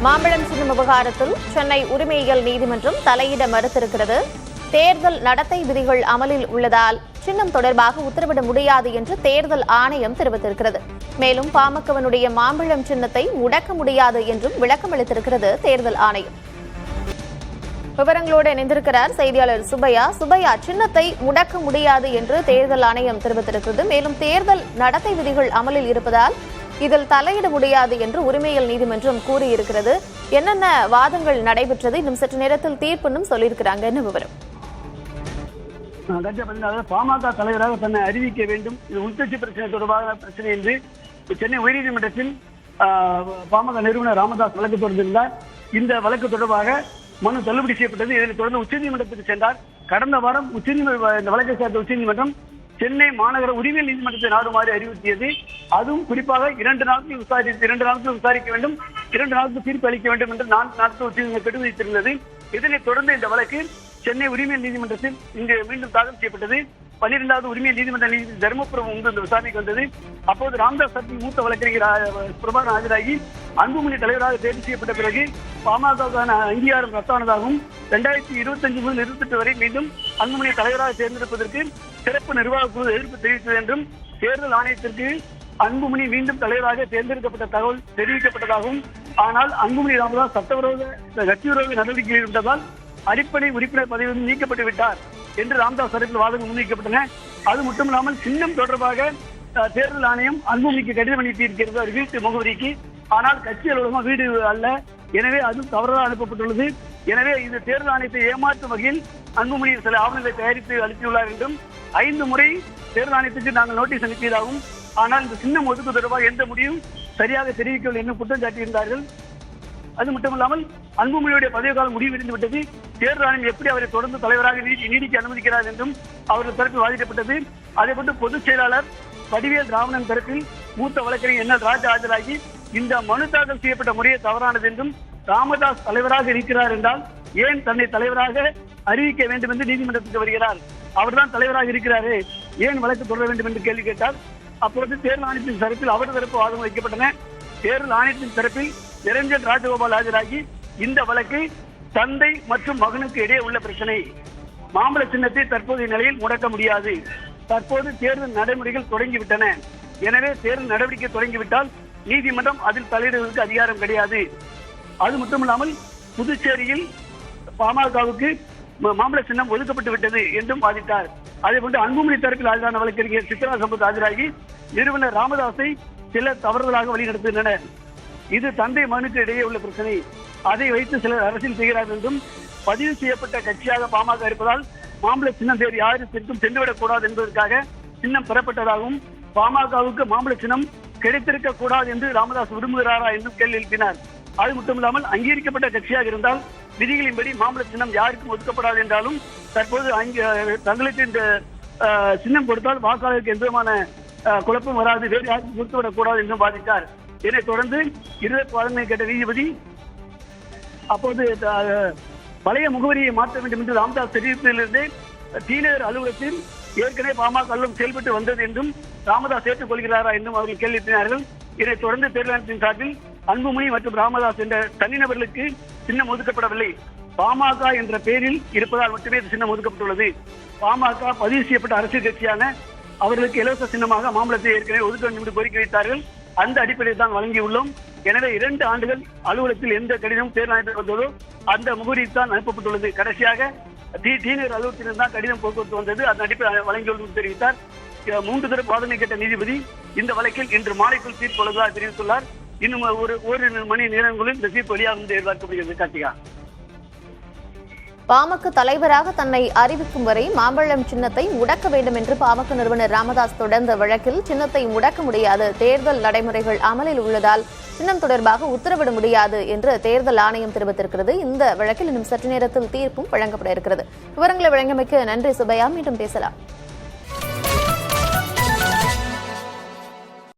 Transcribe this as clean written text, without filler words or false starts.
மாம்பழம் சின்னம் விவகாரத்தில் சென்னை உரிமையியல் நீதிமன்றம் தலையிட மறுத்திருக்கிறது. தேர்தல் நடத்தை விதிகள் அமலில் உள்ளதால் சின்னம் தொடர்பாக உத்தரவிட முடியாது என்று தேர்தல் ஆணையம் தெரிவித்திருக்கிறது. மேலும் பாமகவினுடைய மாம்பழம் சின்னத்தை முடக்க முடியாது என்றும் விளக்கம் அளித்திருக்கிறது தேர்தல் ஆணையம். விவரங்களோடு இணைந்திருக்கிறார் செய்தியாளர் சுப்பையா. சின்னத்தை முடக்க முடியாது என்று தேர்தல் ஆணையம் தெரிவித்திருக்கிறது. மேலும் தேர்தல் நடத்தை விதிகள் அமலில் இருப்பதால் இதில் தலையிட முடியாது என்று உரிமையியல் நீதிமன்றம் கூறியிருக்கிறது. என்னென்ன வாதங்கள் நடைபெற்றது? இன்னும் சற்று நேரத்தில் தீர்ப்புன்னு சொல்லியிருக்கிறாங்க. என்ன விவரம்? பாமக தலைவராக தன்னை அறிவிக்க வேண்டும், இது உள்கட்சி பிரச்சனை தொடர்பான பிரச்சனை என்று சென்னை உயர்நீதிமன்றத்தில் பாமக நிறுவனர் ராமதாஸ் வழக்கு தொடர்ந்திருந்தார். இந்த வழக்கு தொடர்பாக மனு தள்ளுபடி செய்யப்பட்டது. இதனைத் தொடர்ந்து உச்சநீதிமன்றத்துக்கு சென்றார். கடந்த வாரம் இந்த வழக்கை சேர்ந்த உச்சநீதிமன்றம் சென்னை மாநகர உரிமையியல் நீதிமன்றத்தை நாடுமாறு அறிவுறுத்தியது. அதுவும் குறிப்பாக 2 நாட்கள் விசாரிக்க வேண்டும், 2 நாட்கள் தீர்ப்பு அளிக்க வேண்டும் என்று 4 நாட்கள் உச்சநீதிமன்றம் கெடு விதித்திருந்தது. இதனைத் தொடர்ந்து இந்த வழக்கு சென்னை உரிமையியல் நீதிமன்றத்தில் இங்கு மீண்டும் தாக்கல் செய்யப்பட்டது. 12வது உரிமையியல் நீதிமன்ற நீதிபதி தர்மபுரம் இந்த விசாரணைக்கு வந்தது. அப்போது ராமதாஸ் சட்டத்தின் மூத்த வழக்கறிஞர் பிரபாகரன் ஆஜராகி அன்புமணி தலைவராக தேர்வு செய்யப்பட்ட பிறகு பாமகவுக்கான அங்கீகாரம் ரத்தானதாகவும் 2025 முதல் 28 வரை மீண்டும் அன்புமணி தலைவராக தேர்ந்தெடுப்பதற்கு சிறப்பு நிர்வாக குழு எதிர்ப்பு தெரிவித்தது என்றும் தேர்தல் ஆணையத்திற்கு அன்புமணி மீண்டும் தலைவராக தேர்ந்தெடுக்கப்பட்ட தகவல் தெரிவிக்கப்பட்டதாகவும், ஆனால் அன்புமணி ராமதாஸ் கட்சிவிரோத நடவடிக்கையில் இருந்ததால் அடிப்படை உறுப்பினர் பதவியிலிருந்து நீக்கப்பட்டு விட்டார் என்று ராமதாஸ் தரப்பில் வாதங்கள் முன்வைக்கப்பட்டன. அது மட்டுமில்லாமல் சின்னம் தொடர்பாக தேர்தல் ஆணையம் அன்புமணிக்கு கடிதம் அனுப்பியிருக்கிறது அவர் வீட்டு முகவரிக்கு. ஆனால் கட்சி அலுவலகம் வீடு அல்ல, எனவே அது தவறாக அனுப்பப்பட்டுள்ளது. எனவே இது தேர்தல் ஆணையத்தை ஏமாற்றும் வகையில் அன்புமணி சில ஆவணங்களை தயாரித்து அளித்துள்ளார் என்றும் 5 முறை தேர்தல் ஆணையத்துக்கு நாங்கள் நோட்டீஸ் அனுப்பியதாகவும், ஆனால் இந்த சின்னம் ஒதுக்கு தொடர்பாக எந்த முடிவும் சரியாக தெரிவிக்கவில்லை என்று குற்றம் சாட்டியிருந்தார்கள். அது மட்டுமல்லாமல் அன்புமணியுடைய பதவி காலம் முடிவடைந்து விட்டது, தேர்தல் ஆணையம் எப்படி அவரை தொடர்ந்து தலைவராக நீடிக்க அனுமதிக்கிறார் என்றும் அவர்கள் தரப்பில் வாதிக்கப்பட்டது. அதேபோன்று பொதுச் செயலாளர் வடிவேல் ராவணன் தரப்பில் மூத்த வழக்கறிஞர் என் ராஜா ஆஜராகி இந்த மனு தாக்கல் செய்யப்பட்ட முறையே தவறானது என்றும், ராமதாஸ் தலைவராக இருக்கிறார் என்றால் ஏன் தன்னை தலைவராக அறிவிக்க வேண்டும் என்று நீதிமன்றத்துக்கு வருகிறார், அவர்தான் தலைவராக இருக்கிறாரே, ஏன் வழக்கு தொடர வேண்டும் என்று கேள்வி கேட்டார். அப்பொழுது தேர்தல் ஆணையத்தின் தரப்பில் அவர் தரப்பு வாதம் வைக்கப்பட்டன. தேர்தல் ஆணையத்தின் தரப்பில் நிரஞ்சன் ராஜகோபால் ஆஜராகி இந்த வழக்கு தந்தை மற்றும் மகனுக்கு இடையே உள்ள பிரச்சனை, மாம்பழ சின்னத்தை தற்போதைய நிலையில் முடக்க முடியாது, தற்போது தேர்தல் நடைமுறைகள் தொடங்கிவிட்டன, எனவே தேர்தல் நடவடிக்கை தொடங்கிவிட்டால் நீதிமன்றம் அதில் தலையிடுவதற்கு அதிகாரம் கிடையாது. அது மட்டுமில்லாமல் புதுச்சேரியில் பாமகவுக்கு மாம்பழ சின்னம் ஒதுக்கப்பட்டு விட்டது என்றும் வாதிட்டார். அதேபோன்று அன்புமணி தரப்பில் ஆஜரான வழக்கறிஞர் சித்ரா சம்பத் ஆஜராகி நிறுவனர் ராமதாஸை சிலர் தவறுதலாக வழிநடத்துகின்றனர், இது தந்தை மகனுக்கு இடையே உள்ள பிரச்சனை, அதை வைத்து சிலர் அரசியல் செய்கிறார்கள் என்றும், பதிவு செய்யப்பட்ட கட்சியாக பாமக இருப்பதால் மாம்பழ சின்னம் வேறு யாருக்கும் சென்றுவிடக் கூடாது என்பதற்காக சின்னம் பெறப்பட்டதாகவும், பாமகவுக்கு மாம்பழ சின்னம் கிடைத்திருக்க கூடாது என்று ராமதாஸ் விரும்புகிறாரா என்றும் கேள்வி எழுப்பினார். அது மட்டுமில்லாமல் அங்கீகரிக்கப்பட்ட கட்சியாக இருந்தால் விதிகளின்படி மாம்பழ சின்னம் யாருக்கும் ஒதுக்கப்படாது என்றாலும் தற்போது தங்களுக்கு இந்த சின்னம் கொடுத்தால் வாக்காளருக்கு எந்த விதமான குழப்பம் வராது, வேறு யாருக்கும் கொடுத்துவிடக் கூடாது என்றும் வாதிட்டார். இதனைத் தொடர்ந்து இருதரப்பு வாதங்களை கேட்ட நீதிபதி அப்போது பழைய முகவரியை மாற்ற வேண்டும் என்று ராமதாஸ் தெரிவித்ததிலிருந்தே தீநகர் அலுவலகத்தில் ஏற்கனவே பாமக அலுவலகம் செயல்பட்டு வந்தது என்றும் ராமதாஸ் ஏற்றுக்கொள்கிறாரா என்றும் அவர்கள் கேள்வி எழுப்பினார்கள். இதனைத் தொடர்ந்து தேர்தல் ஆணையத்தின் சார்பில் அன்புமணி மற்றும் ராமதாஸ் என்ற தனிநபர்களுக்கு சின்னம் ஒதுக்கப்படவில்லை, பாமக என்ற பெயரில் இருப்பதால் மட்டுமே சின்னம் ஒதுக்கப்பட்டுள்ளது. பாமக பதிவு செய்யப்பட்ட அரசியல் கட்சியான அவர்களுக்கு இலவச சின்னமாக மாம்பழத்தை ஏற்கனவே ஒதுக்க வேண்டும் என்று கோரிக்கை வைத்தார்கள். அந்த அடிப்படையில் தான் வழங்கியுள்ளோம். எனவே 2 ஆண்டுகள் அலுவலகத்தில் எந்த கடிதம் தேர்தல் ஆணையத்தில் வந்ததோ அந்த முகவரியில் தான் அனுப்பப்பட்டுள்ளது. கடைசியாக தீநகர் அலுவலகத்திலிருந்து தான் கடிதம் போக்குவரத்து வந்தது, அதன் அடிப்படையில் வழங்கியுள்ளது தெரிவித்தார். 3 தரப்பு வாதனை கேட்ட நீதிபதி இந்த வழக்கில் இன்று மாலைக்குள் தீர்ப்பு வழங்குவதாக தெரிவித்துள்ளார். இன்னும் ஒரு மணி நேரங்களில் இந்த தீர்ப்பு வெளியாகும் என்று எதிர்பார்க்கப்படுகிறது. கார்த்திகா, பாமக தலைவராக தன்னை அறிவிக்கும் வரை மாம்பழம் சின்னத்தை முடக்க வேண்டும் என்று பாமக நிறுவனர் ராமதாஸ் தொடர்ந்த வழக்கில் சின்னத்தை முடக்க முடியாது, தேர்தல் நடைமுறைகள் அமலில் உள்ளதால் சின்னம் தொடர்பாக உத்தரவிட முடியாது என்று தேர்தல் ஆணையம் தெரிவித்திருக்கிறது. இந்த வழக்கில் இன்னும் சற்று நேரத்தில் தீர்ப்பும் வழங்கப்பட இருக்கிறது. விவரங்களை வழங்கியமைக்கு நன்றி சுப்பையா. மீண்டும் பேசலாம்.